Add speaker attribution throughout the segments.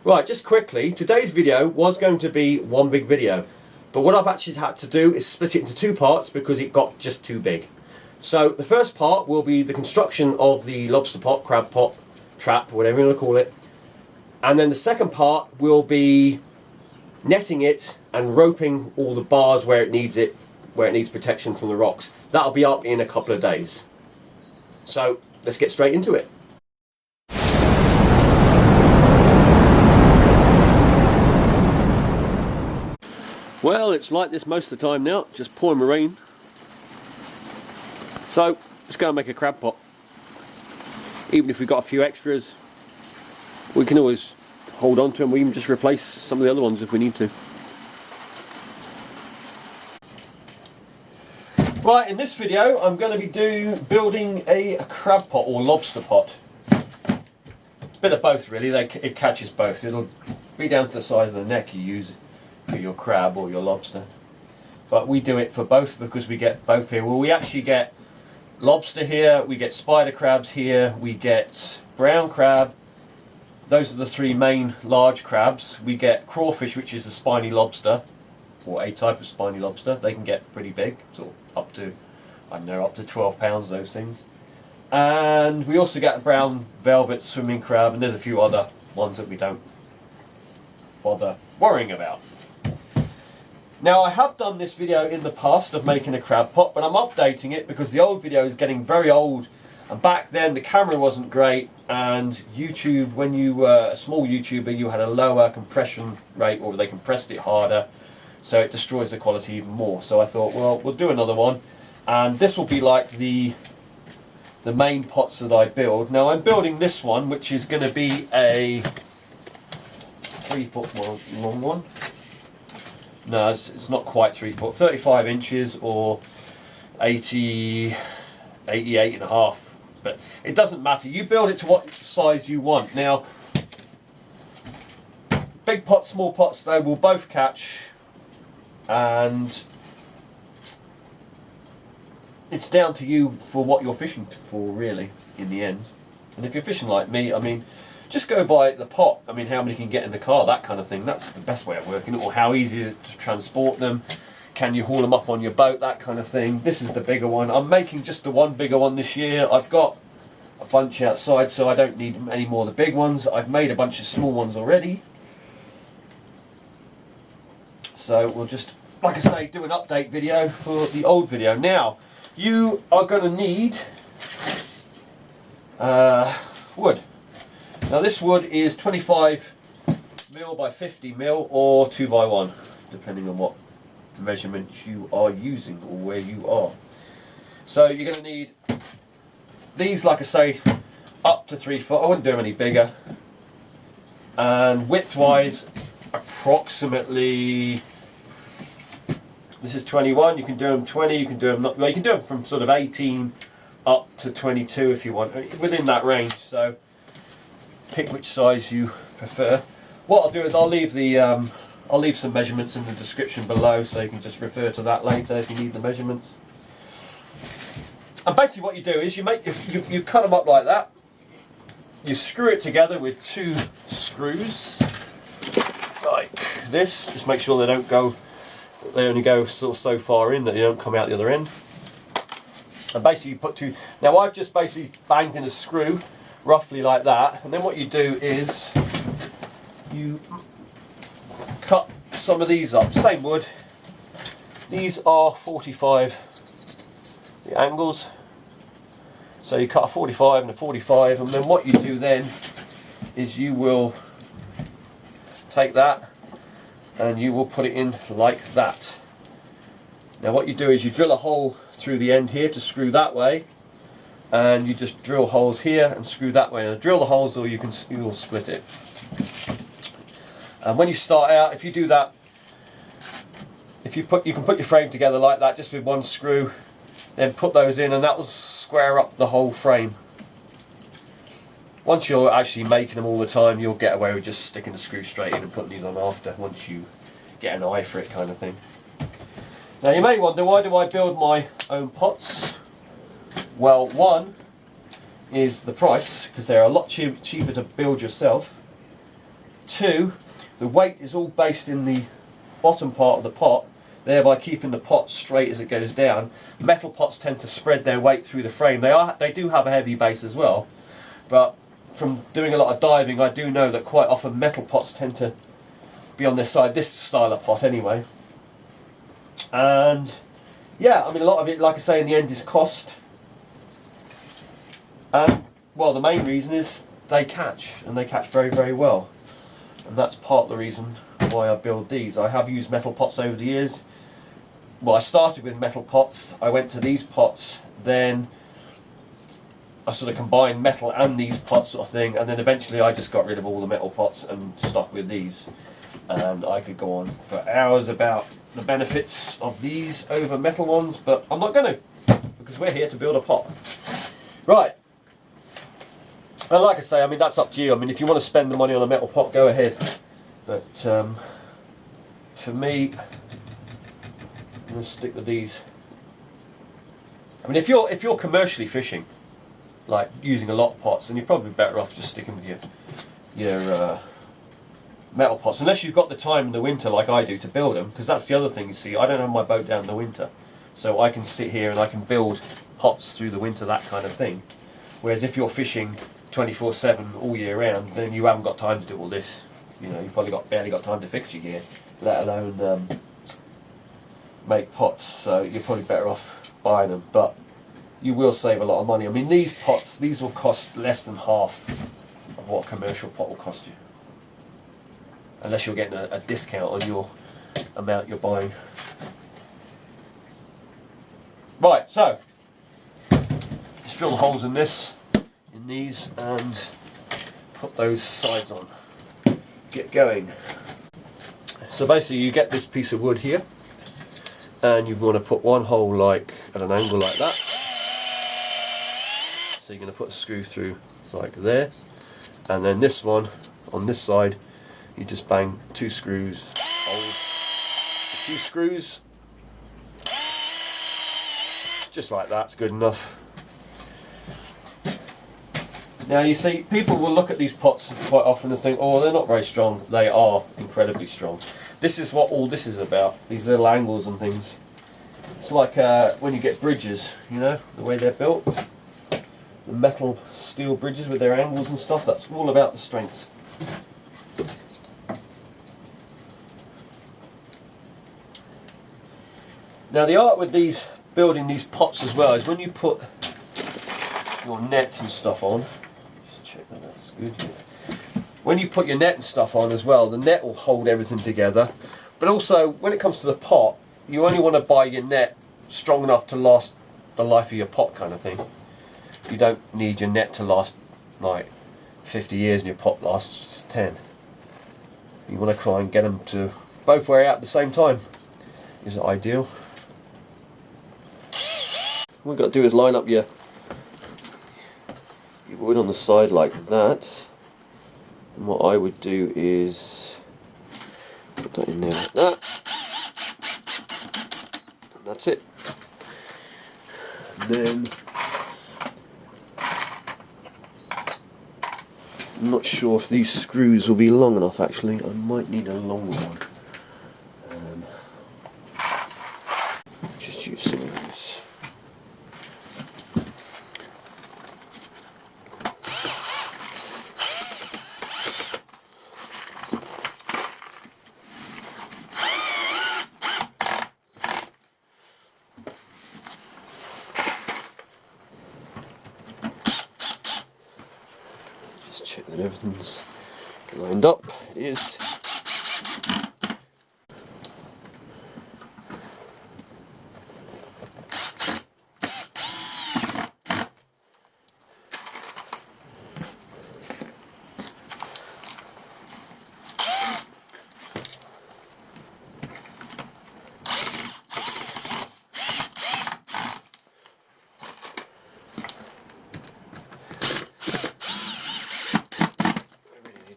Speaker 1: Right, just quickly, today's video was going to be one big video, but what I've actually had to do is split it into two parts because it got just too big. So the first part will be the construction of the lobster pot, crab pot, trap, whatever you want to call it, and then the second part will be netting it and roping all the bars where it needs protection from the rocks. That'll be up in a couple of days. So let's get straight into it. Well, it's like this most of the time now, just pouring rain. So let's go and make a crab pot. Even if we've got a few extras, we can always hold on to them. We can just replace some of the other ones if we need to. Right, in this video I'm going to be building a crab pot or lobster pot. Bit of both really, it catches both. It'll be down to the size of the neck you use for your crab or your lobster. But we do it for both because we get both here. Well, we actually get lobster here, we get spider crabs here, we get brown crab. Those are the three main large crabs. We get crawfish, which is a spiny lobster, or a type of spiny lobster. They can get pretty big, sort of up to, I don't know, up to 12 pounds, those things. And we also get brown velvet swimming crab, and there's a few other ones that we don't bother worrying about. Now, I have done this video in the past of making a crab pot, but I'm updating it because the old video is getting very old, and back then the camera wasn't great, and YouTube, when you were a small YouTuber, you had a lower compression rate, or they compressed it harder, so it destroys the quality even more. So I thought, well, we'll do another one, and this will be like the main pots that I build. Now I'm building this one, which is going to be a 3 foot long one. No, it's not quite 3 foot, 35 inches or 88 and a half, but it doesn't matter. You build it to what size you want. Now, big pots, small pots, they will both catch, and it's down to you for what you're fishing for, really, in the end. And if you're fishing like me, I mean, just go by the pot. I mean, how many can get in the car, that kind of thing. That's the best way of working it. Or how easy is it to transport them. Can you haul them up on your boat, that kind of thing. This is the bigger one. I'm making just the one bigger one this year. I've got a bunch outside, so I don't need any more of the big ones. I've made a bunch of small ones already. So we'll just, like I say, do an update video for the old video. Now, you are going to need wood. Now this wood is 25 mil by 50 mil or 2 by 1, depending on what measurement you are using or where you are. So you're going to need these, like I say, up to 3 foot. I wouldn't do them any bigger. And width wise, approximately, this is 21, you can do them 20, you can do them not, well, you can do them from sort of 18 up to 22 if you want, within that range. So pick which size you prefer. What I'll do is I'll leave some measurements in the description below, so you can just refer to that later if you need the measurements. And basically what you do is you cut them up like that. You screw it together with 2 screws like this. Just make sure they only go so far in that they don't come out the other end. And basically you put 2. Now I've just basically banged in a screw roughly like that, and then what you do is you cut some of these up, same wood. These are 45, the angles, so you cut a 45 and a 45, and then what you do then is you will take that and you will put it in like that. Now what you do is you drill a hole through the end here to screw that way, and you just drill holes here and screw that way, and drill the holes, or you'll split it. And when you start out, if you do that, you can put your frame together like that, just with 1 screw, then put those in, and that will square up the whole frame. Once you're actually making them all the time, you'll get away with just sticking the screw straight in and putting these on after, once you get an eye for it, kind of thing. Now you may wonder, why do I build my own pots? Well, one is the price, because they're a lot cheaper to build yourself. 2, the weight is all based in the bottom part of the pot, thereby keeping the pot straight as it goes down. Metal pots tend to spread their weight through the frame. They do have a heavy base as well, but from doing a lot of diving, I do know that quite often metal pots tend to be on this side, this style of pot anyway. And yeah, I mean, a lot of it, like I say, in the end is cost. And well, the main reason is they catch, and they catch very, very well. And that's part of the reason why I build these. I have used metal pots over the years. Well, I started with metal pots, I went to these pots, then I sort of combined metal and these pots sort of thing, and then eventually I just got rid of all the metal pots and stuck with these. And I could go on for hours about the benefits of these over metal ones, but I'm not going to, because we're here to build a pot. Right. And like I say, I mean, that's up to you. I mean, if you want to spend the money on a metal pot, go ahead. But for me, I'm going to stick with these. I mean, if you're commercially fishing, like using a lot of pots, then you're probably better off just sticking with your metal pots, unless you've got the time in the winter like I do to build them, because that's the other thing, you see, I don't have my boat down in the winter, so I can sit here and I can build pots through the winter, that kind of thing. Whereas if you're fishing 24/7 all year round, then you haven't got time to do all this. You know, you've probably barely got time to fix your gear, let alone make pots, so you're probably better off buying them, but you will save a lot of money. I mean, these pots, these will cost less than half of what a commercial pot will cost you, unless you're getting a discount on your amount you're buying. Right, so just drill the holes in these, and put those sides on. Get going. So basically, you get this piece of wood here, and you want to put one hole like at an angle like that. So you're going to put a screw through like there, and then this one on this side, you just bang 2 screws, holes, 2 screws, just like that's good enough. Now you see, people will look at these pots quite often and think, oh, they're not very strong. They are incredibly strong. This is what all this is about, these little angles and things. It's like when you get bridges, you know, the way they're built. The metal steel bridges with their angles and stuff, that's all about the strength. Now the art with these, building these pots as well, is when you put your net and stuff on, just check that that's good. When you put your net and stuff on as well, the net will hold everything together, but also when it comes to the pot, you only want to buy your net strong enough to last the life of your pot, kind of thing. You don't need your net to last like 50 years and your pot lasts 10. You want to try and get them to both wear out at the same time. Is it ideal? What you've got to do is line up your wood on the side like that. And what I would do is put that in there like that. And that's it. And then I'm not sure if these screws will be long enough actually. I might need a longer one. Just use some of this. Check that everything's lined up. It is.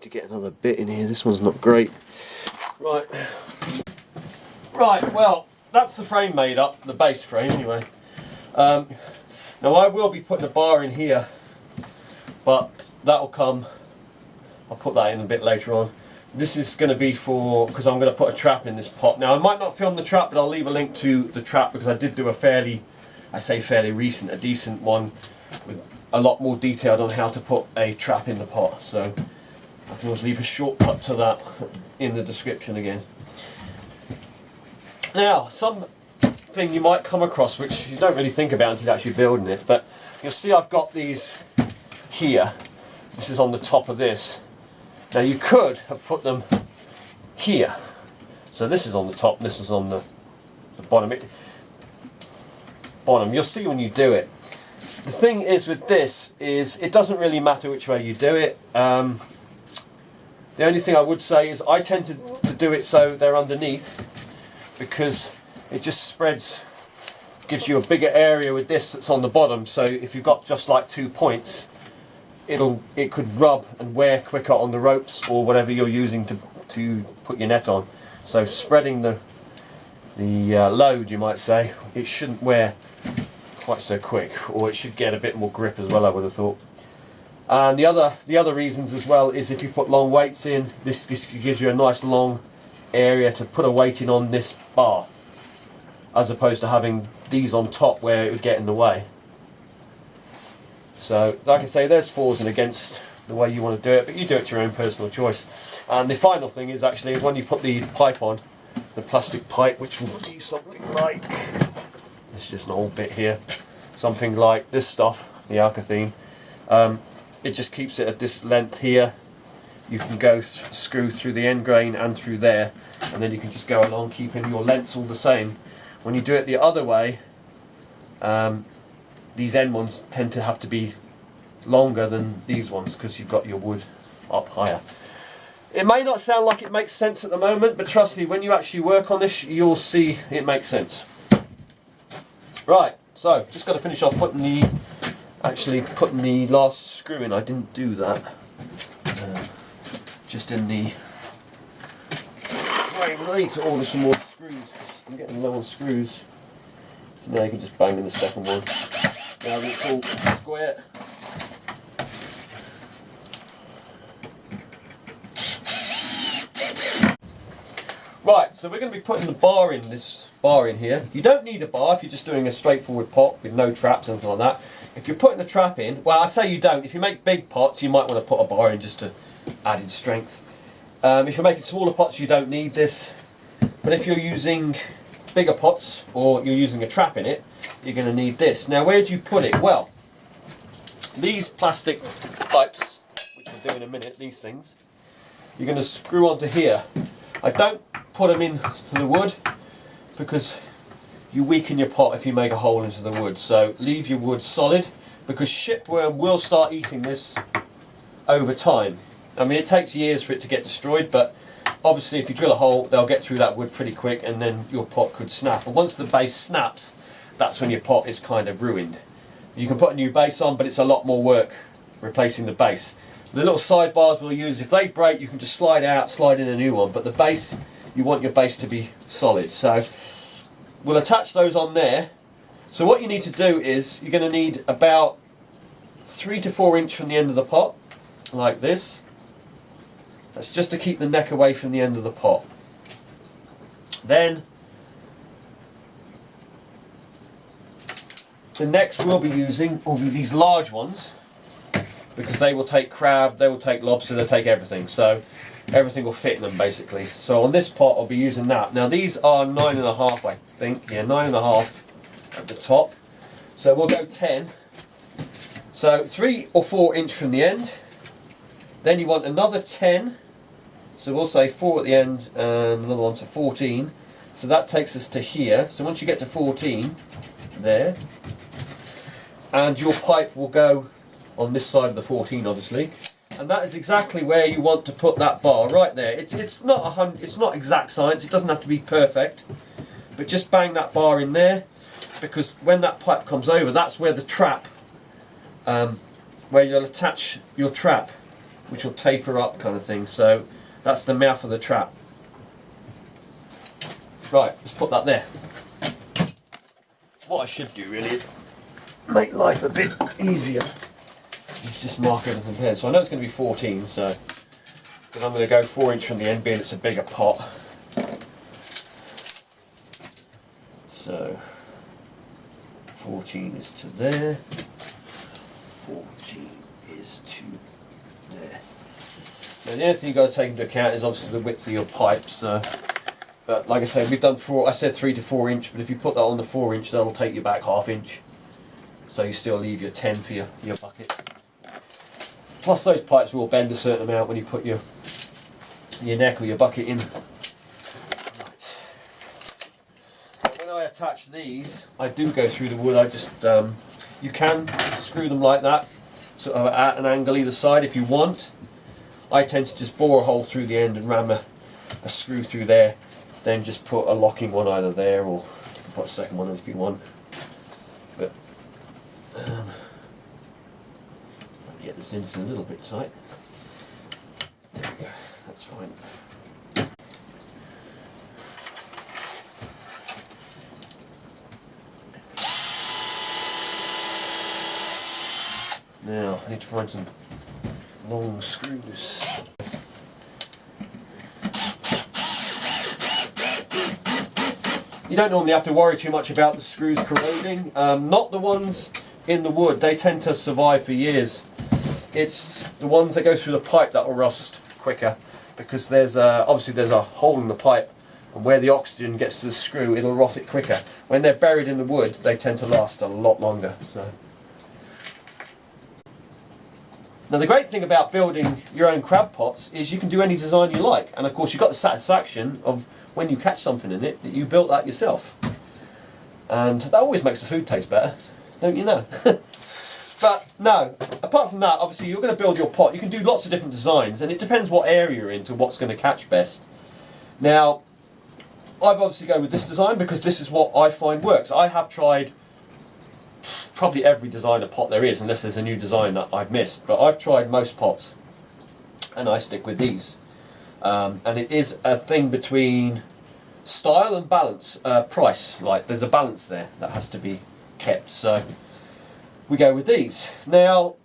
Speaker 1: Get another bit in here. This one's not great. Right, well, that's the frame made up, the base frame anyway. Now I will be putting a bar in here, but that'll come, I'll put that in a bit later on. this is going to be for, because I'm going to put a trap in this pot. Now I might not film the trap, but I'll leave a link to the trap because I did do a fairly recent, a decent one with a lot more detailed on how to put a trap in the pot. So I can always leave a shortcut to that in the description again. Now, something you might come across, which you don't really think about until you're actually building it, but you'll see I've got these here. This is on the top of this. Now you could have put them here. So this is on the top, and this is on the bottom. You'll see when you do it. The thing is with this is it doesn't really matter which way you do it. The only thing I would say is I tend to do it so they're underneath, because it just spreads, gives you a bigger area with this that's on the bottom. So if you've got just like 2 points, it could rub and wear quicker on the ropes or whatever you're using to put your net on. So spreading the load, you might say, it shouldn't wear quite so quick, or it should get a bit more grip as well, I would have thought. And the other reasons as well is if you put long weights in, this gives you a nice long area to put a weight in on this bar, as opposed to having these on top where it would get in the way. So like I say, there's fors and against the way you want to do it, but you do it to your own personal choice. And the final thing is actually when you put the pipe on, the plastic pipe, which will be something like, it's just an old bit here, something like this stuff, the alkathene. It just keeps it at this length here. You can go screw through the end grain and through there, and then you can just go along keeping your lengths all the same. When you do it the other way, these end ones tend to have to be longer than these ones because you've got your wood up higher. It may not sound like it makes sense at the moment, but trust me, when you actually work on this, you'll see it makes sense. Right, so just got to finish off putting the last screw in. I didn't do that. Just in the frame. I need to order some more screws. I'm getting low on screws. So now you can just bang in the second one. Now it's all square. Right, so we're going to be putting the bar in here. You don't need a bar if you're just doing a straightforward pot with no traps, anything like that. If you're putting a trap in, well, I say you don't. If you make big pots, you might want to put a bar in just to added strength. If you're making smaller pots, you don't need this. But if you're using bigger pots or you're using a trap in it, you're going to need this. Now, where do you put it? Well, these plastic pipes, which we'll do in a minute, these things, you're going to screw onto here. I don't put them into the wood because you weaken your pot if you make a hole into the wood. So leave your wood solid, because shipworm will start eating this over time. I mean, it takes years for it to get destroyed, but obviously if you drill a hole, they'll get through that wood pretty quick, and then your pot could snap. And once the base snaps, that's when your pot is kind of ruined. You can put a new base on, but it's a lot more work replacing the base. The little sidebars we'll use, if they break, you can just slide out, slide in a new one, but the base, you want your base to be solid. So we'll attach those on there. So what you need to do is, you're going to need about 3 to 4 inch from the end of the pot, like this. That's just to keep the neck away from the end of the pot. Then the necks we'll be using will be these large ones, because they will take crab, they will take lobster, they'll take everything. So everything will fit in them basically. So on this pot I'll be using that. Now these are 9.5, I think. Yeah, 9.5 at the top. So we'll go 10. So 3 or 4 inch from the end. Then you want another 10. So we'll say 4 at the end and another one, so 14. So that takes us to here. So once you get to 14, there. And your pipe will go on this side of the 14, obviously. And that is exactly where you want to put that bar, right there. It's not exact science, it doesn't have to be perfect. But just bang that bar in there, because when that pipe comes over, that's where the trap, where you'll attach your trap, which will taper up kind of thing. So that's the mouth of the trap. Right, let's put that there. What I should do really is make life a bit easier. Let's just mark everything here. So I know it's going to be 14, so because I'm going to go 4" from the end, being it's a bigger pot. So 14 is to there, 14 is to there. Now the only thing you've got to take into account is obviously the width of your pipe. So, but like I said, we've done I said 3 to 4 inch, but if you put that on the 4 inch, that'll take you back ½ inch. So you still leave your 10 for your bucket. Plus those pipes will bend a certain amount when you put your neck or your bucket in. When I attach these, I do go through the wood. I just you can screw them like that, sort of at an angle either side if you want. I tend to just bore a hole through the end and ram a screw through there, then just put a locking one either there, or you can put a second one if you want. But get this in, it's a little bit tight. There we go, that's fine. Now I need to find some long screws. You don't normally have to worry too much about the screws corroding. Not the ones in the wood, they tend to survive for years. It's the ones that go through the pipe that will rust quicker, because obviously there's a hole in the pipe, and where the oxygen gets to the screw, it'll rot it quicker. When they're buried in the wood, they tend to last a lot longer. So. Now the great thing about building your own crab pots is you can do any design you like, and of course you've got the satisfaction of when you catch something in it that you built that yourself, and that always makes the food taste better, don't you know? But no, apart from that, obviously you're going to build your pot. You can do lots of different designs, and it depends what area you're into, what's going to catch best. Now I've obviously go with this design because this is what I find works. I have tried probably every design of pot there is, unless there's a new design that I've missed, but I've tried most pots and I stick with these. And it is a thing between style and balance, price. Like there's a balance there that has to be kept, so we go with these. Now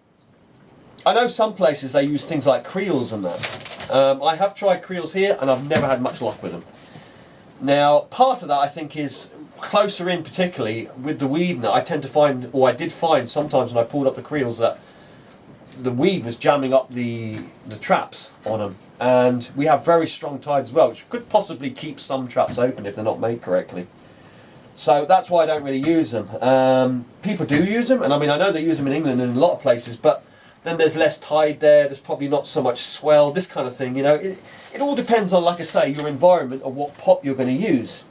Speaker 1: I know some places they use things like creels and that. I have tried creels here and I've never had much luck with them. Now part of that I think is closer in, particularly with the weed, and I tend to find, or I did find sometimes when I pulled up the creels, that the weed was jamming up the traps on them, and we have very strong tides as well, which could possibly keep some traps open if they're not made correctly. So that's why I don't really use them. People do use them, and I mean I know they use them in England and in a lot of places, but then there's less tide there, there's probably not so much swell, this kind of thing, you know. It all depends on, like I say, your environment or what pot you're going to use.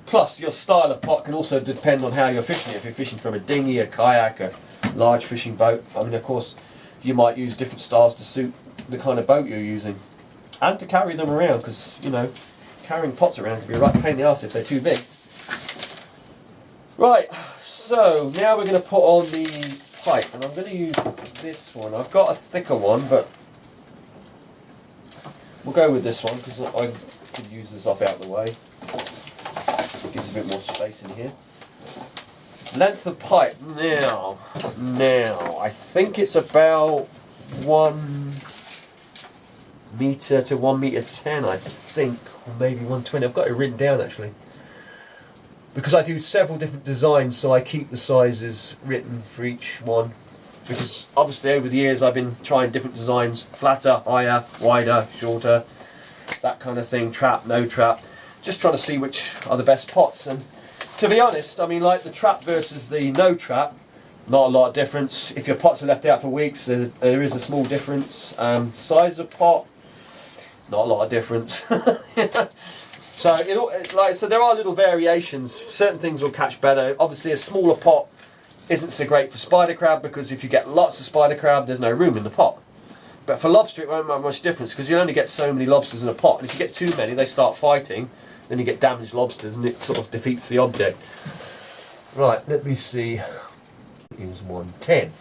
Speaker 1: Plus, your style of pot can also depend on how you're fishing it. If you're fishing from a dinghy, a kayak, a large fishing boat. I mean, of course, you might use different styles to suit the kind of boat you're using. And to carry them around, because, you know, carrying pots around can be a right pain in the arse if they're too big. Right, so now we're going to put on the pipe, and I'm going to use this one. I've got a thicker one, but we'll go with this one, because I could use this up out of the way. Gives a bit more space in here. Length of pipe, now I think it's about 1 metre to 1.10 m, I think, or maybe 120. I've got it written down actually, because I do several different designs, so I keep the sizes written for each one, because obviously over the years I've been trying different designs, flatter, higher, wider, shorter, that kind of thing, trap, no trap, just trying to see which are the best pots. And to be honest, I mean, like the trap versus the no trap, not a lot of difference. If your pots are left out for weeks, there is a small difference. Size of pot, not a lot of difference. So so there are little variations. Certain things will catch better. Obviously a smaller pot isn't so great for spider crab, because if you get lots of spider crab, there's no room in the pot. But for lobster it won't make much difference, because you only get so many lobsters in a pot, and if you get too many they start fighting, then you get damaged lobsters and it sort of defeats the object. Right, let me see. Use 110.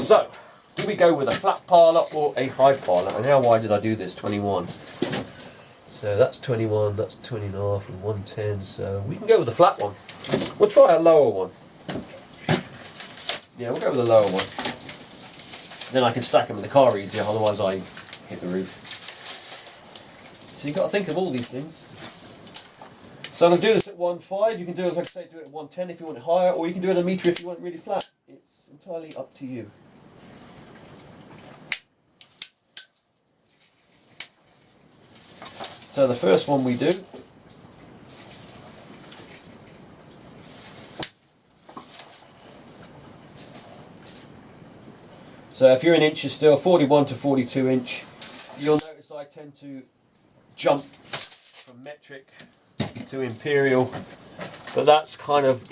Speaker 1: So, do we go with a flat parlour or a high parlour? And how wide did I do this? 21. So that's 21, that's 20.5 and 110, so we can go with the flat one. We'll try a lower one. Yeah, we'll go with a lower one. Then I can stack them in the car easier, otherwise I hit the roof. So you've got to think of all these things. So I'm going to do this at 1.5. You can do it, like I say, do it at 1.10 if you want it higher, or you can do it at a metre if you want it really flat. It's entirely up to you. So the first one we do so if you're in inches still, 41 to 42 inch, you'll notice I tend to jump from metric to imperial, but that's kind of,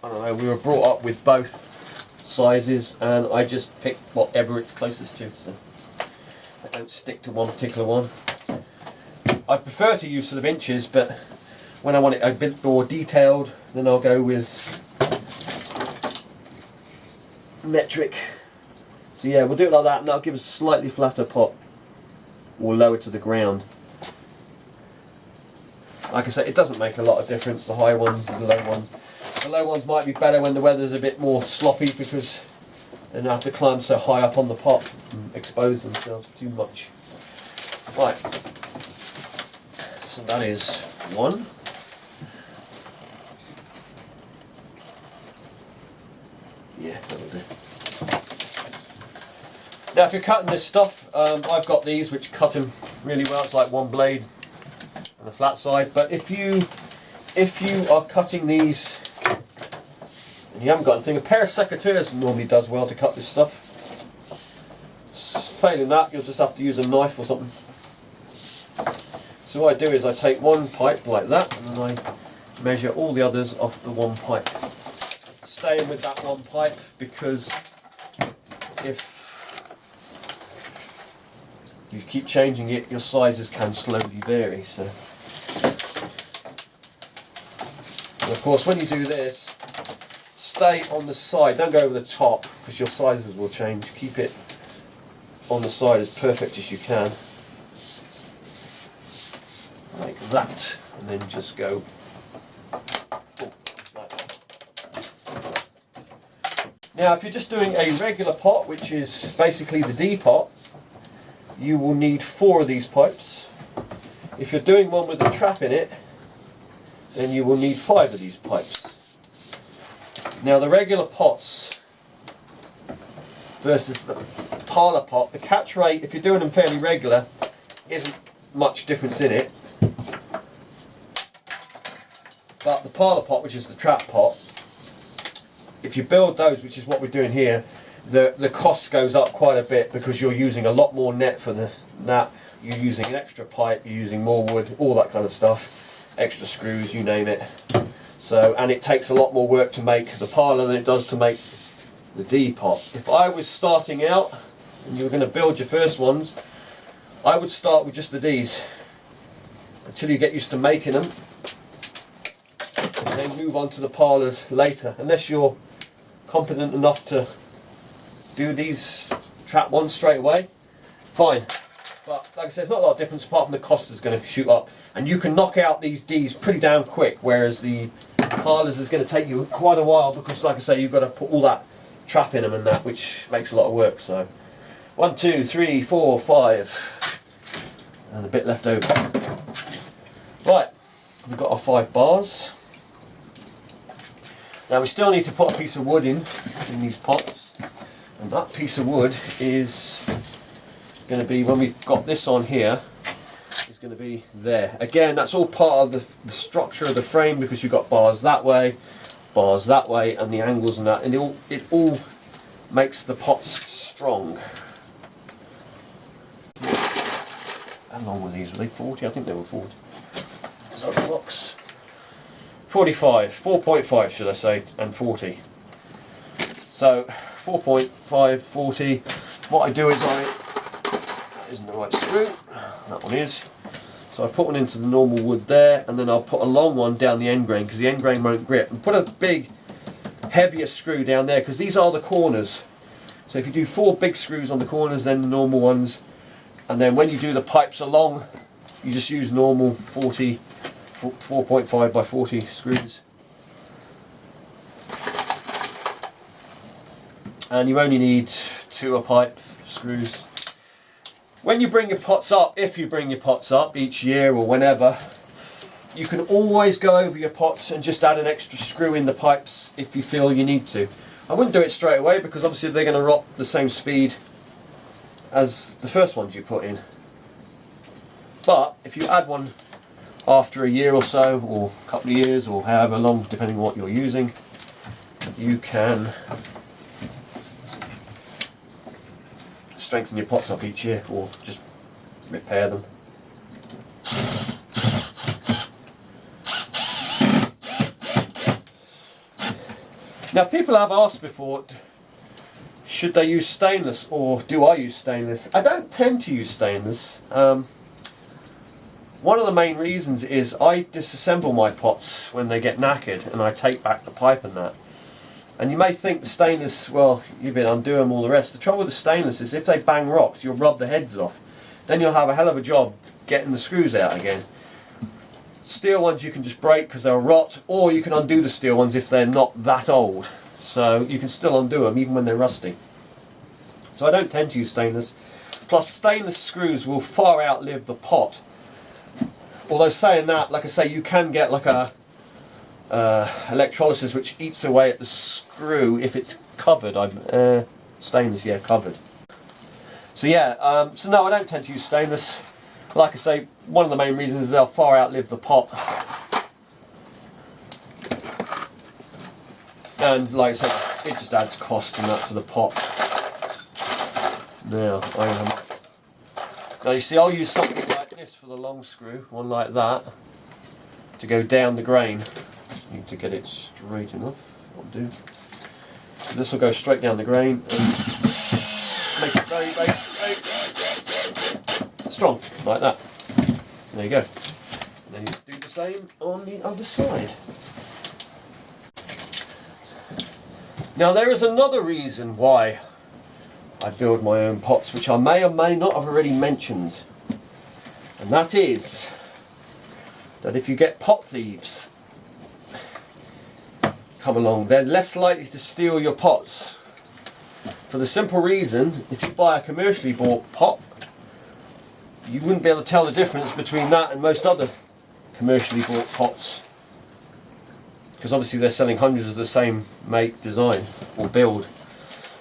Speaker 1: I don't know, we were brought up with both sizes and I just pick whatever it's closest to, so I don't stick to one particular one. I prefer to use sort of inches, but when I want it a bit more detailed, then I'll go with metric. So yeah, we'll do it like that, and that'll give us a slightly flatter pot, or lower to the ground. Like I say, it doesn't make a lot of difference, the high ones and the low ones. The low ones might be better when the weather's a bit more sloppy, because they don't have to climb so high up on the pot and expose themselves too much. Right. So that is one. Yeah, that'll do. Now if you're cutting this stuff, I've got these which cut them really well. It's like one blade on the flat side. But if you are cutting these and you haven't got anything, a pair of secateurs normally does well to cut this stuff. Failing that, you'll just have to use a knife or something. So what I do is I take one pipe like that and then I measure all the others off the one pipe. Staying with that one pipe, because if you keep changing it, your sizes can slowly vary. So, and of course when you do this, stay on the side, don't go over the top, because your sizes will change. Keep it on the side as perfect as you can. Like that, and then just go like that. Now if you're just doing a regular pot, which is basically the D pot, you will need 4 of these pipes. If you're doing one with a trap in it, then you will need 5 of these pipes. Now the regular pots versus the parlour pot, the catch rate, if you're doing them fairly regular, isn't much difference in it. But the parlour pot, which is the trap pot, if you build those, which is what we're doing here, the cost goes up quite a bit, because you're using a lot more net for that. You're using an extra pipe, you're using more wood, all that kind of stuff, extra screws, you name it. So, and it takes a lot more work to make the parlour than it does to make the D pot. If I was starting out and you were going to build your first ones, I would start with just the Ds until you get used to making them, and then move on to the parlours later, unless you're competent enough to do these trap ones straight away, fine. But like I said, there's not a lot of difference apart from the cost is going to shoot up, and you can knock out these Ds pretty damn quick, whereas the parlours is going to take you quite a while, because like I say, you've got to put all that trap in them and that, which makes a lot of work. So 1, 2, 3, 4, 5, and a bit left over. Right, we've got our 5 bars. Now we still need to put a piece of wood in these pots, and that piece of wood is going to be, when we've got this on here, is going to be there. Again, that's all part of the structure of the frame, because you've got bars that way, and the angles and that, and it all makes the pots strong. How long were these? Were they 40? I think they were 40. Is that the box? 45, 4.5 should I say, and 40. So 4.5, 40. What I do is that isn't the right screw, that one is. So I put one into the normal wood there, and then I'll put a long one down the end grain, because the end grain won't grip. And put a big, heavier screw down there, because these are the corners. So if you do 4 big screws on the corners, then the normal ones, and then when you do the pipes along, you just use normal 4.5 by 40 screws. And you only need 2 a pipe screws. When you bring your pots up, if you bring your pots up each year or whenever, you can always go over your pots and just add an extra screw in the pipes if you feel you need to. I wouldn't do it straight away because obviously they're going to rot the same speed as the first ones you put in. But if you add one after a year or so, or a couple of years, or however long, depending on what you're using, you can strengthen your pots up each year or just repair them. Now, people have asked before, should they use stainless or do I use stainless? I don't tend to use stainless. One of the main reasons is I disassemble my pots when they get knackered and I take back the pipe and that. And you may think the stainless, well, you've been undoing all the rest. The trouble with the stainless is if they bang rocks, you'll rub the heads off. Then you'll have a hell of a job getting the screws out again. Steel ones you can just break because they'll rot, or you can undo the steel ones if they're not that old. So you can still undo them even when they're rusty. So I don't tend to use stainless. Plus stainless screws will far outlive the pot. Although saying that, like I say, you can get like a electrolysis which eats away at the screw if it's covered. Stainless, yeah, covered. So yeah, so no, I don't tend to use stainless. Like I say, one of the main reasons is they'll far outlive the pot. And like I said, it just adds cost and that to the pot. Now, now you see, I'll use something like this for the long screw, one like that, to go down the grain. Just need to get it straight enough. I'll do. So this will go straight down the grain and make it very, very strong, like that. There you go. And then you do the same on the other side. Now there is another reason why I build my own pots, which I may or may not have already mentioned. And that is that if you get pot thieves come along, they're less likely to steal your pots. For the simple reason, if you buy a commercially bought pot, you wouldn't be able to tell the difference between that and most other commercially bought pots. Because obviously they're selling hundreds of the same make, design or build.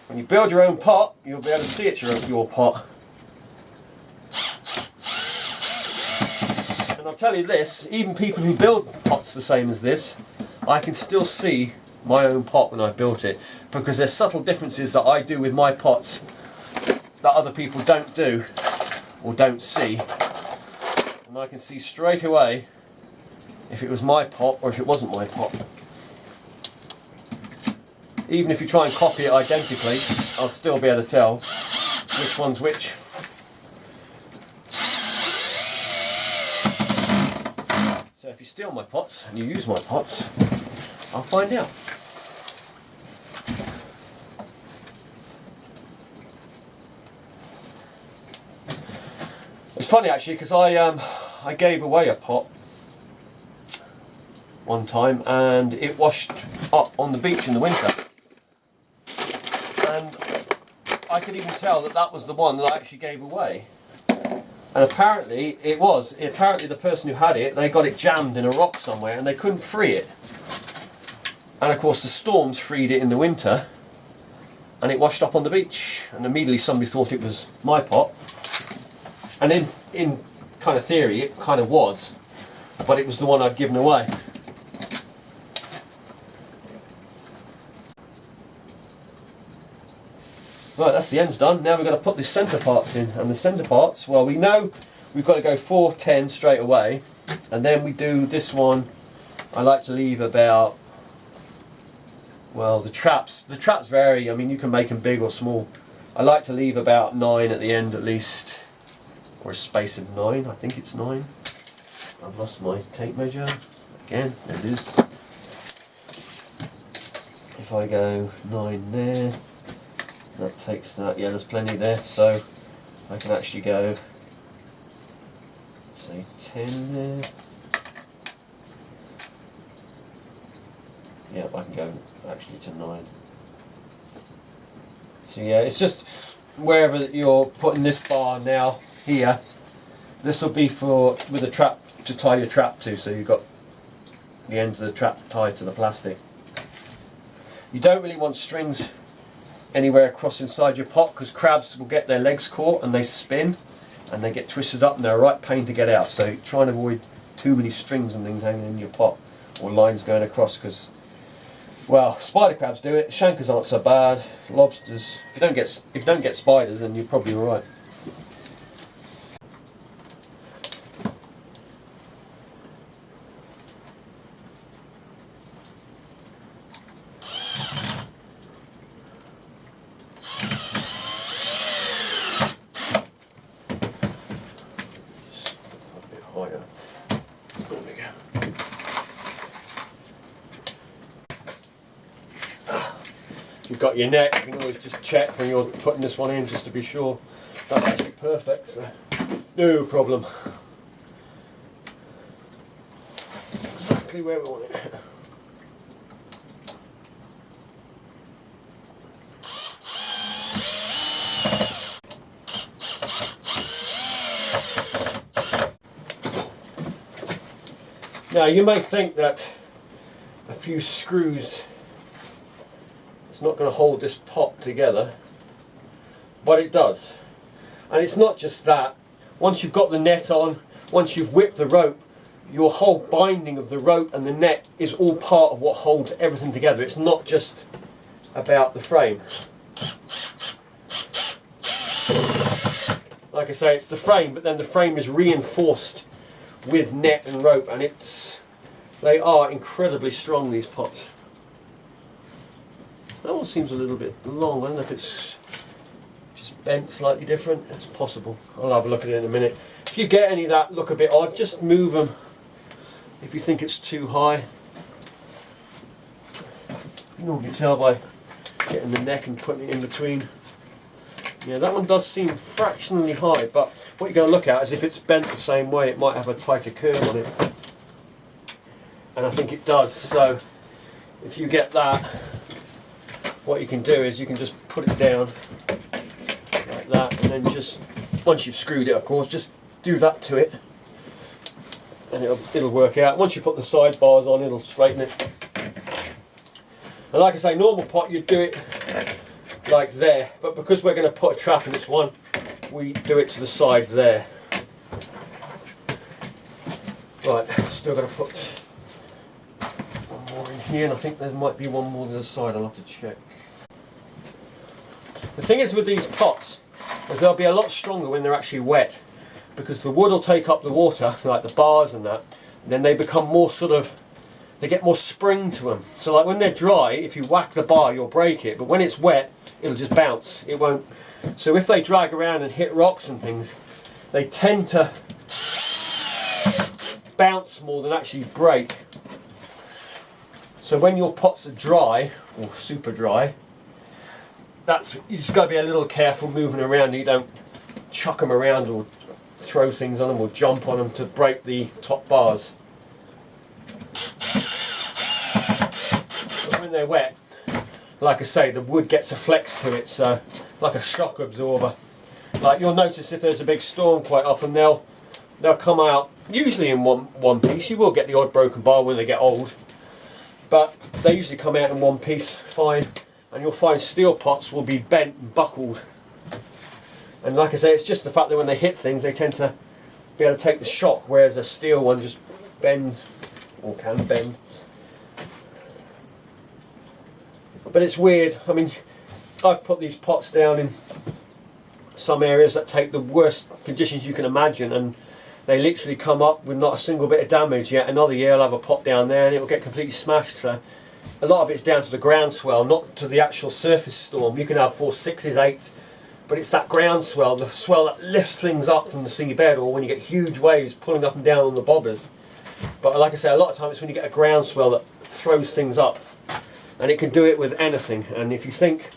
Speaker 1: When you build your own pot, you'll be able to see it's your pot. And I'll tell you this, even people who build pots the same as this, I can still see my own pot when I built it, because there's subtle differences that I do with my pots that other people don't do or don't see, and I can see straight away if it was my pot or if it wasn't my pot. Even if you try and copy it identically, I'll still be able to tell which one's which. So if you steal my pots and you use my pots, I'll find out. It's funny actually, because I gave away a pot one time and it washed up on the beach in the winter, and I could even tell that that was the one that I actually gave away. And apparently it was. Apparently the person who had it, they got it jammed in a rock somewhere and they couldn't free it. And of course the storms freed it in the winter and it washed up on the beach, and immediately somebody thought it was my pot. And in kind of theory it kind of was, but it was the one I'd given away. Right, that's the ends done. Now we've got to put the centre parts in, and the centre parts, well, we know we've got to go 410 straight away, and then we do this one. I like to leave about, well, the traps vary. I mean, you can make them big or small. I like to leave about 9 at the end at least, or a space of 9. I think it's 9. I've lost my tape measure again. There it is. If I go 9 there, that takes that. Yeah, there's plenty there, so I can actually go, say, 10 there. Yeah, I can go actually to 9. So yeah, it's just wherever you're putting this bar now, here. This will be for with a trap to tie your trap to, so you've got the ends of the trap tied to the plastic. You don't really want strings anywhere across inside your pot, because crabs will get their legs caught and they spin and they get twisted up and they're a right pain to get out. So try and avoid too many strings and things hanging in your pot or lines going across, because, well, spider crabs do it. Shankers aren't so bad. Lobsters, if you don't get spiders, then you're probably all right. You've got your net, you can always just check when you're putting this one in just to be sure. That's actually perfect, so no problem. It's exactly where we want it. Now you may think that a few screws it's not going to hold this pot together, but it does. And it's not just that. Once you've got the net on, once you've whipped the rope, your whole binding of the rope and the net is all part of what holds everything together. It's not just about the frame. Like I say, it's the frame, but then the frame is reinforced with net and rope, and they are incredibly strong, these pots. That one seems a little bit long. I don't know if it's just bent slightly different. It's possible. I'll have a look at it in a minute. If you get any that look a bit odd, just move them if you think it's too high. You normally tell by getting the neck and putting it in between. Yeah, that one does seem fractionally high, but what you're going to look at is if it's bent the same way, it might have a tighter curve on it. And I think it does. So if you get that, what you can do is you can just put it down like that, and then just, once you've screwed it of course, just do that to it and it'll work out. Once you put the side bars on, it'll straighten it. And like I say, normal pot you'd do it like there, but because we're going to put a trap in this one, we do it to the side there. Right, still got to put one more in here, and I think there might be one more on the other side. I'll have to check. The thing is with these pots is they'll be a lot stronger when they're actually wet, because the wood will take up the water, like the bars and that, and then they become more they get more spring to them. So like when they're dry, if you whack the bar you'll break it, but when it's wet it'll just bounce. It won't. So if they drag around and hit rocks and things, they tend to bounce more than actually break. So when your pots are dry, or super dry, you just got to be a little careful moving around. You don't chuck them around or throw things on them or jump on them to break the top bars. But when they're wet, like I say, the wood gets a flex to it, so like a shock absorber. Like you'll notice if there's a big storm, quite often they'll come out usually in one piece. You will get the odd broken bar when they get old, but they usually come out in one piece fine. And you'll find steel pots will be bent and buckled. And like I say, it's just the fact that when they hit things, they tend to be able to take the shock, whereas a steel one just bends, or can bend. But it's weird. I mean, I've put these pots down in some areas that take the worst conditions you can imagine, and they literally come up with not a single bit of damage. Yet another year I'll have a pot down there and it'll get completely smashed. So a lot of it's down to the ground swell, not to the actual surface storm. You can have 4, 6s, 8s, but it's that ground swell, the swell that lifts things up from the seabed, or when you get huge waves pulling up and down on the bobbers. But like I say, a lot of times it's when you get a ground swell that throws things up, and it can do it with anything. And if you think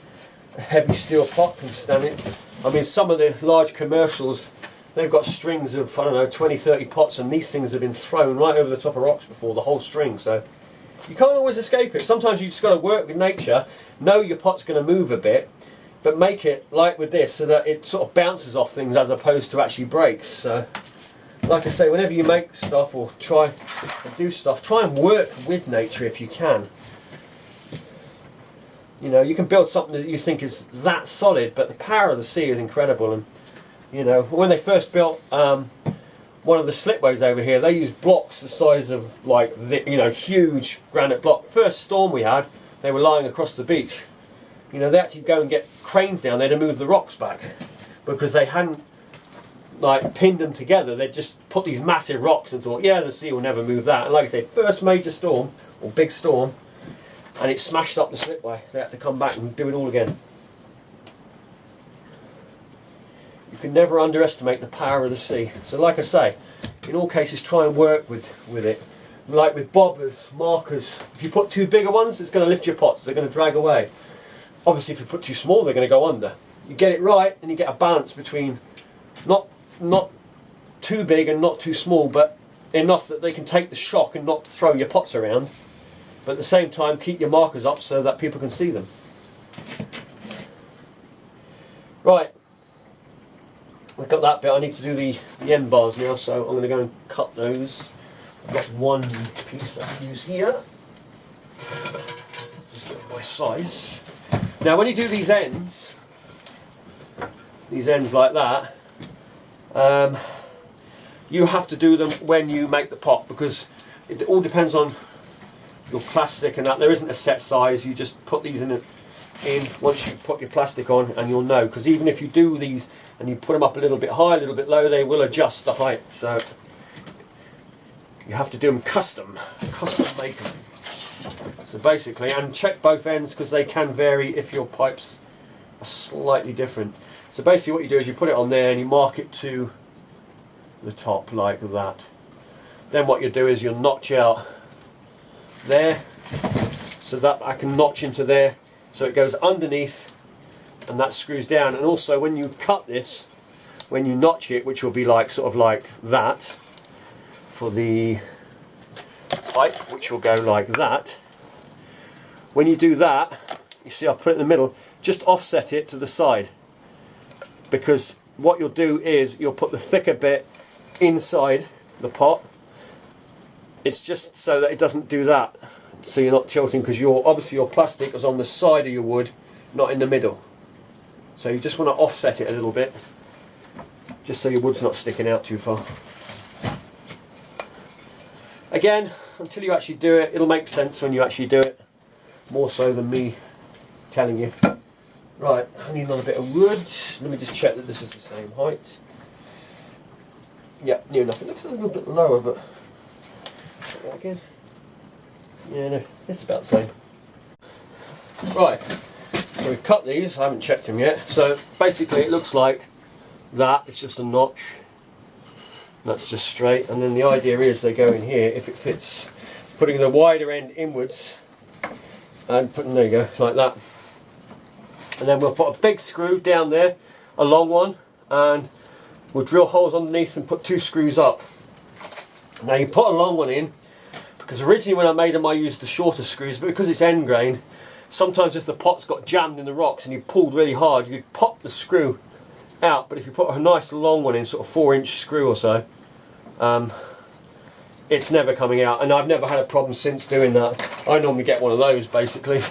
Speaker 1: a heavy steel pot can stand it, I mean, some of the large commercials, they've got strings of, I don't know, 20, 30 pots, and these things have been thrown right over the top of rocks before, the whole string. So you can't always escape it. Sometimes you just got to work with nature, know your pot's going to move a bit. but make it like with this so that it sort of bounces off things as opposed to actually breaks. So like I say, whenever you make stuff or try and do stuff, try and work with nature if you can. You know, you can build something that you think is that solid, but the power of the sea is incredible. And you know, when they first built one of the slipways over here, they used blocks the size of like the, you know, huge granite block. First storm we had, they were lying across the beach. You know, they actually go and get cranes down there to move the rocks back because they hadn't like pinned them together. They just put these massive rocks and thought, yeah, the sea will never move that. And like I say, first major storm or big storm, and it smashed up the slipway. They had to come back and do it all again. You can never underestimate the power of the sea. So like I say, in all cases try and work with it. Like with bobbers, markers, if you put too bigger ones, it's going to lift your pots, they're going to drag away. Obviously if you put too small, they're going to go under. You get it right and you get a balance between not too big and not too small, but enough that they can take the shock and not throw your pots around. But at the same time keep your markers up so that people can see them. Right, we've got that bit. I need to do the end bars now, so I'm going to go and cut those. I've got one piece I can use here. Just look at my size. Now when you do these ends like that, you have to do them when you make the pot, because it all depends on your plastic and that. There isn't a set size. You just put these in once you put your plastic on, and you'll know, because even if you do these and you put them up a little bit high, a little bit low, they will adjust the height. So you have to do them custom make them. So basically, and check both ends because they can vary if your pipes are slightly different. So basically what you do is you put it on there and you mark it to the top like that. Then what you do is you'll notch out there so that I can notch into there, so it goes underneath and that screws down. And also when you cut this, when you notch it, which will be like sort of like that for the pipe, which will go like that, when you do that, you see I've put it in the middle, just offset it to the side, because what you'll do is you'll put the thicker bit inside the pot. It's just so that it doesn't do that, so you're not tilting, because obviously your plastic is on the side of your wood, not in the middle. So you just want to offset it a little bit, just so your wood's not sticking out too far. Again, until you actually do it, it'll make sense when you actually do it, more so than me telling you. Right, I need another bit of wood. Let me just check that this is the same height. Yeah, near enough. It looks a little bit lower, but check that again. Yeah, no, it's about the same. Right, so we've cut these. I haven't checked them yet. So basically it looks like that. It's just a notch. That's just straight, and then the idea is they go in here if it fits, putting the wider end inwards and putting, there you go, like that. And then we'll put a big screw down there, a long one, and we'll drill holes underneath and put 2 screws up. Now you put a long one in, because originally when I made them I used the shorter screws, but because it's end grain, sometimes if the pot's got jammed in the rocks and you pulled really hard, you could pop the screw out. But if you put a nice long one in, sort of 4-inch screw or so, it's never coming out, and I've never had a problem since doing that. I normally get one of those basically,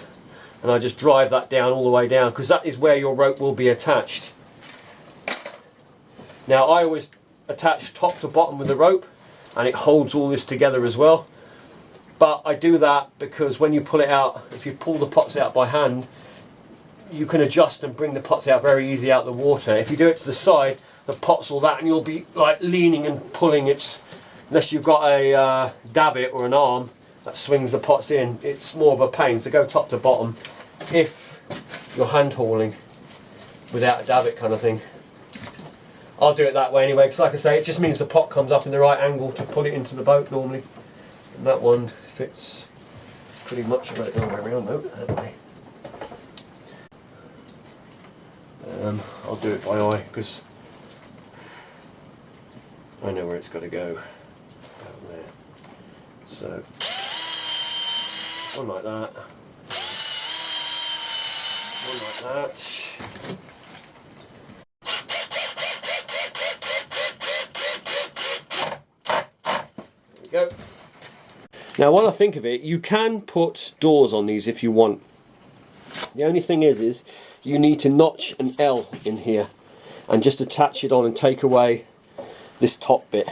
Speaker 1: and I just drive that down all the way down, because that is where your rope will be attached. Now I always attach top to bottom with the rope, and it holds all this together as well. But I do that because when you pull it out, if you pull the pots out by hand, you can adjust and bring the pots out very easy out of the water. If you do it to the side, the pots all that, and you'll be like leaning and pulling. Unless you've got a davit or an arm that swings the pots in, it's more of a pain. So go top to bottom if you're hand hauling without a davit kind of thing. I'll do it that way anyway, because like I say, it just means the pot comes up in the right angle to pull it into the boat normally. And that one fits pretty much. I've got it the other way around though, that way. I'll do it by eye because I know where it's got to go. About there. So one like that, one like that. There we go. Now while I think of it, you can put doors on these if you want. The only thing is you need to notch an L in here and just attach it on and take away this top bit,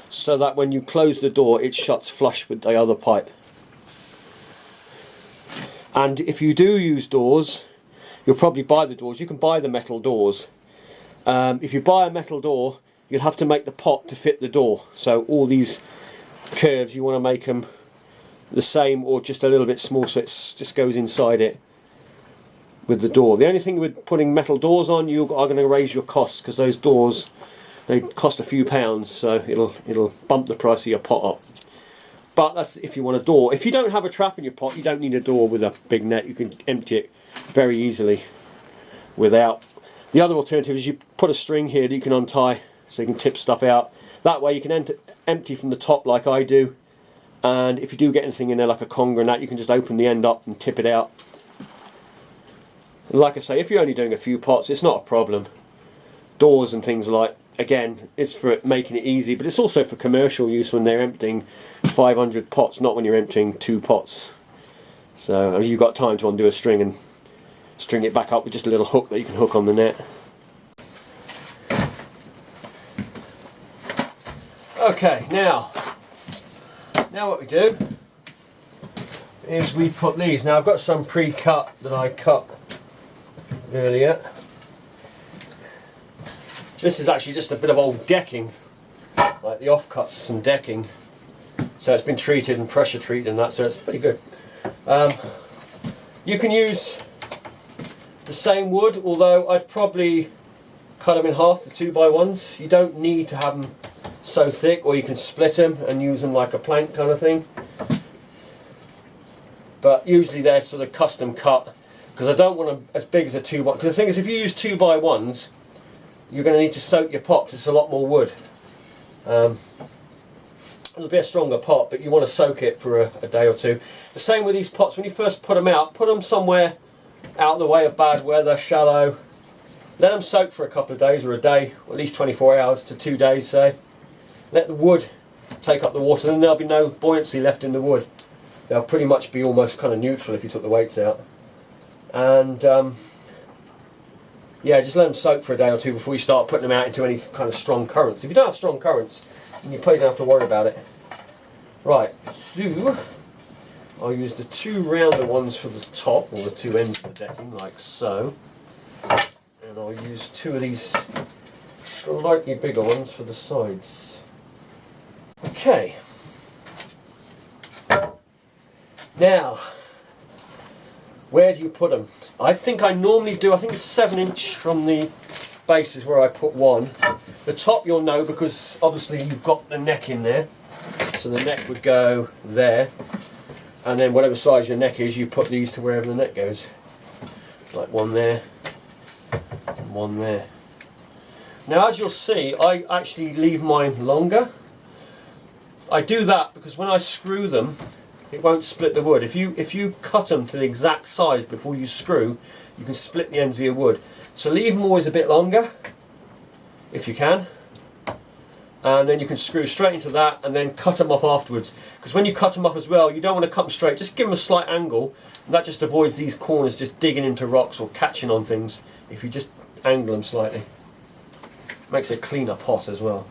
Speaker 1: so that when you close the door it shuts flush with the other pipe. And if you do use doors, you'll probably buy the doors. You can buy the metal doors. If you buy a metal door, you'll have to make the pot to fit the door. So all these curves, you want to make them the same or just a little bit small, so it just goes inside it with the door. The only thing with putting metal doors on, you are going to raise your costs, because those doors, they cost a few pounds, so it'll bump the price of your pot up. But that's if you want a door. If you don't have a trap in your pot, you don't need a door with a big net. You can empty it very easily without. The other alternative is you put a string here that you can untie so you can tip stuff out. That way you can empty from the top like I do, and if you do get anything in there like a conger and that, you can just open the end up and tip it out. And like I say, if you're only doing a few pots, it's not a problem. Doors and things like, again, it's for making it easy, but it's also for commercial use when they're emptying 500 pots, not when you're emptying 2 pots. So you've got time to undo a string and string it back up with just a little hook that you can hook on the net. Okay, now what we do is we put these. Now I've got some pre-cut that I cut earlier. This is actually just a bit of old decking, like the offcuts, some decking. So it's been treated and pressure treated and that, so it's pretty good. You can use the same wood, although I'd probably cut them in half, the 2x1s. You don't need to have them so thick, or you can split them and use them like a plank kind of thing. But usually they're sort of custom cut, because I don't want them as big as a 2x1. Because the thing is, if you use 2x1s, you're going to need to soak your pot, because it's a lot more wood. It'll be a stronger pot, but you want to soak it for a day or two. The same with these pots. When you first put them out, put them somewhere out of the way of bad weather, shallow. Let them soak for a couple of days, or a day, or at least 24 hours to 2 days, say. Let the wood take up the water, then there'll be no buoyancy left in the wood. They'll pretty much be almost kind of neutral if you took the weights out. And yeah, just let them soak for a day or two before you start putting them out into any kind of strong currents. If you don't have strong currents, then you probably don't have to worry about it. Right, so I'll use the 2 rounder ones for the top, or the 2 ends of the decking, like so. And I'll use 2 of these slightly bigger ones for the sides. Okay. Now, where do you put them? I think I normally do, I think it's 7" from the base is where I put one. The top you'll know, because obviously you've got the neck in there. So the neck would go there. And then whatever size your neck is, you put these to wherever the neck goes. Like one there, and one there. Now as you'll see, I actually leave mine longer. I do that because when I screw them, it won't split the wood. If you cut them to the exact size before you screw, you can split the ends of your wood. So leave them always a bit longer, if you can. And then you can screw straight into that and then cut them off afterwards. Because when you cut them off as well, you don't want to cut them straight, just give them a slight angle. And that just avoids these corners just digging into rocks or catching on things if you just angle them slightly. Makes a cleaner pot as well.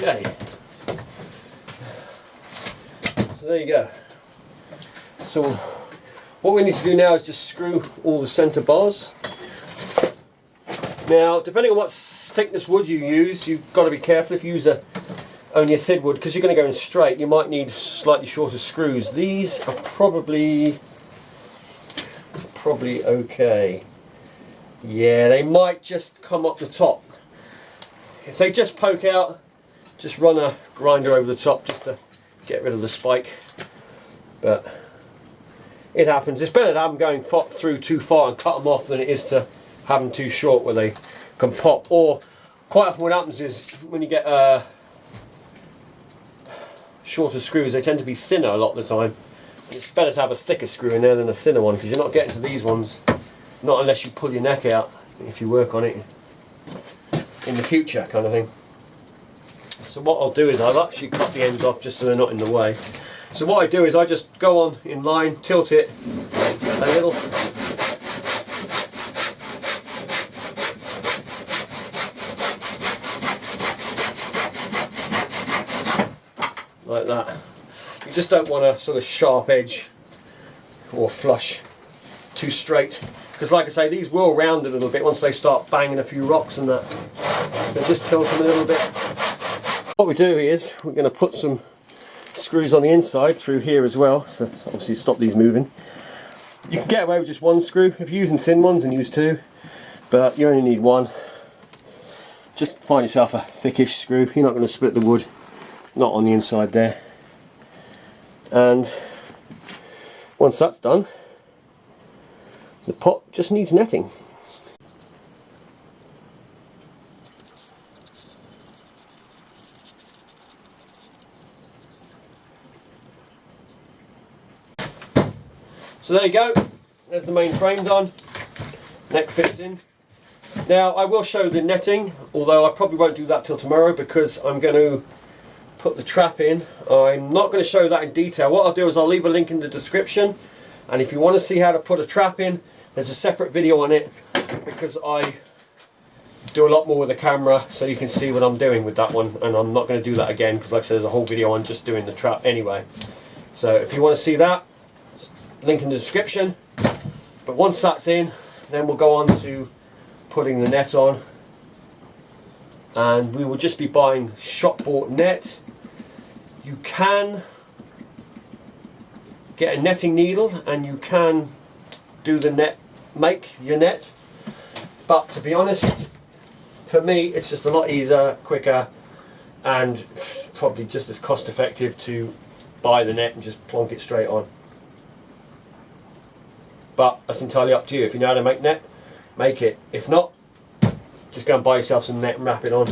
Speaker 1: Okay, so there you go. So what we need to do now is just screw all the centre bars. Now, depending on what thickness wood you use, you've got to be careful. If you use only a thin wood, because you're going to go in straight, you might need slightly shorter screws. These are probably okay. Yeah, they might just come up the top. if they just poke out, just run a grinder over the top just to get rid of the spike. But it happens. It's better to have them going through too far and cut them off than it is to have them too short where they can pop. Or quite often what happens is when you get shorter screws, they tend to be thinner a lot of the time. And it's better to have a thicker screw in there than a thinner one, because you're not getting to these ones, not unless you pull your neck out, if you work on it in the future kind of thing. So what I'll do is I'll actually cut the ends off just so they're not in the way. So what I do is I just go on in line, tilt it a little, like that. You just don't want a sort of sharp edge or flush too straight, because like I say, these will round a little bit once they start banging a few rocks and that. So just tilt them a little bit. What we do is we're going to put some screws on the inside through here as well, so obviously stop these moving. You can get away with just one screw if you're using thin ones, and use two, but you only need one. Just find yourself a thickish screw. You're not going to split the wood, not on the inside there. And once that's done, the pot just needs netting. So there you go, there's the main frame done, neck fits in. Now I will show the netting, although I probably won't do that till tomorrow because I'm going to put the trap in. I'm not going to show that in detail. What I'll do is I'll leave a link in the description, and if you want to see how to put a trap in, there's a separate video on it, because I do a lot more with the camera, so you can see what I'm doing with that one, and I'm not going to do that again because like I said, there's a whole video on just doing the trap anyway. So if you want to see that, link in the description. But once that's in, then we'll go on to putting the net on, and we will just be buying shop bought net. You can get a netting needle and you can do the net, make your net, but to be honest, for me it's just a lot easier, quicker, and probably just as cost effective to buy the net and just plonk it straight on. But that's entirely up to you. If you know how to make net, make it. If not, just go and buy yourself some net and wrap it on.